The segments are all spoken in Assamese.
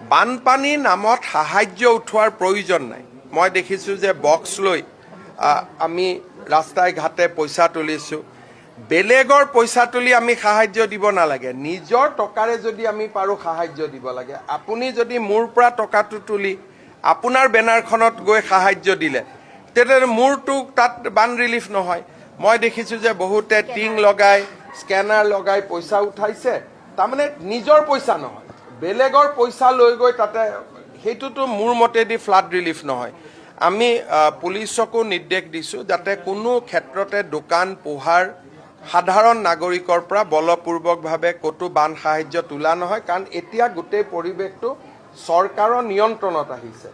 বানপানী নামত সাহায্য উঠোৱাৰ প্ৰয়োজন নাই। মই দেখিছোঁ যে বক্স লৈ আমি ৰাস্তাই ঘাটে পইচা তুলিছোঁ। বেলেগৰ পইচা তুলি আমি সাহায্য দিব নালাগে, নিজৰ টকাৰে যদি আমি পাৰোঁ সাহায্য দিব লাগে। আপুনি যদি মোৰ পৰা টকাটো তুলি আপোনাৰ বেনাৰখনত গৈ সাহায্য দিলে তেতিয়াহ'লে মোৰটো তাত বান ৰিলিফ নহয়। মই দেখিছোঁ যে বহুতে টিং লগাই স্কেনাৰ লগাই পইচা উঠাইছে, তাৰমানে নিজৰ পইচা নহয়, বেলেগৰ পইচা লৈ গৈ তাতে, সেইটোতো মোৰ মতেদি ফ্লাড ৰিলিফ নহয়। আমি পুলিচকো নিৰ্দেশ দিছোঁ যাতে কোনো ক্ষেত্ৰতে দোকান পোহাৰ সাধাৰণ নাগৰিকৰ পৰা বলপূৰ্বকভাৱে ক'তো বান সাহায্য তোলা নহয়, কাৰণ এতিয়া গোটেই পৰিৱেশটো চৰকাৰৰ নিয়ন্ত্ৰণত আহিছে।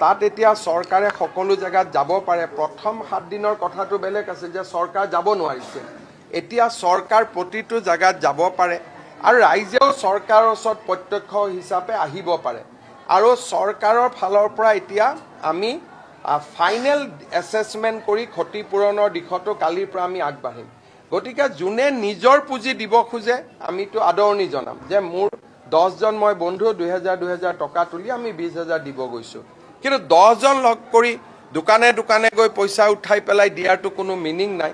তাত এতিয়া চৰকাৰে সকলো জেগাত যাব পাৰে। প্ৰথম 7 দিনৰ কথাটো বেলেগ আছিল যে চৰকাৰ যাব নোৱাৰিছে, এতিয়া চৰকাৰ প্ৰতিটো জেগাত যাব পাৰে আৰু ৰাইজেও চৰকাৰৰ ওচৰত প্ৰত্যক্ষ হিচাপে আহিব পাৰে। আৰু চৰকাৰৰ ফালৰ পৰা এতিয়া আমি ফাইনেল এছেছমেণ্ট কৰি ক্ষতিপূৰণৰ দিশতো কালিৰ পৰা আমি আগবাঢ়িম। গতিকে যোনে নিজৰ পুঁজি দিব খোজে আমিতো আদৰণি জনাম যে মোৰ 10জন মই বন্ধু 2000 টকা তুলি আমি 20,000 দিব গৈছোঁ। কিন্তু 10জন লগ কৰি দোকানে দোকানে গৈ পইচা উঠাই পেলাই দিয়াৰতো কোনো মিনিং নাই,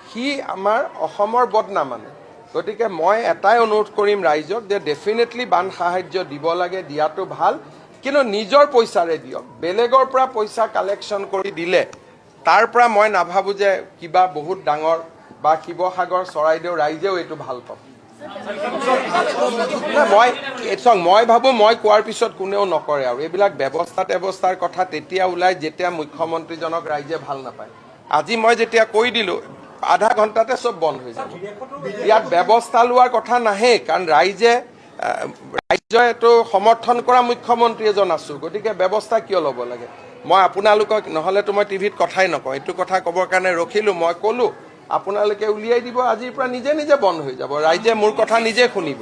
সি আমাৰ অসমৰ বদনাম আনে। গতিকে মই এটাই অনুৰোধ কৰিম ৰাইজক যে ডেফিনেটলি বান সাহায্য দিব লাগে, দিয়াটো ভাল, কিন্তু নিজৰ পইচাৰে দিয়ক। বেলেগৰ পৰা পইচা কালেকশ্যন কৰি দিলে তাৰ পৰা মই নাভাবোঁ যে কিবা বহুত ডাঙৰ বা শিৱসাগৰ চৰাইদেউ ৰাইজেও এইটো ভাল পাব। মই ভাবোঁ মই কোৱাৰ পিছত কোনেও নকৰে, আৰু এইবিলাক ব্যৱস্থাৰ কথা তেতিয়া ওলাই যেতিয়া মুখ্যমন্ত্ৰীজনক ৰাইজে ভাল নাপায়। আজি মই যেতিয়া কৈ দিলোঁ আধা ঘণ্টাতে চব বন্ধ হৈ যাব। ইয়াত ব্যৱস্থা লোৱাৰ কথা নাহে, কাৰণ ৰাইজে এইটো সমৰ্থন কৰা মুখ্যমন্ত্ৰী এজন আছোঁ, গতিকে ব্যৱস্থা কিয় ল'ব লাগে। মই আপোনালোকক নহ'লেতো মই টিভিত কথাই নকওঁ, এইটো কথা ক'বৰ কাৰণে ৰখিলোঁ। মই ক'লোঁ আপোনালোকে উলিয়াই দিব, আজিৰ পৰা নিজে নিজে বন্ধ হৈ যাব, ৰাইজে মোৰ কথা নিজে শুনিব।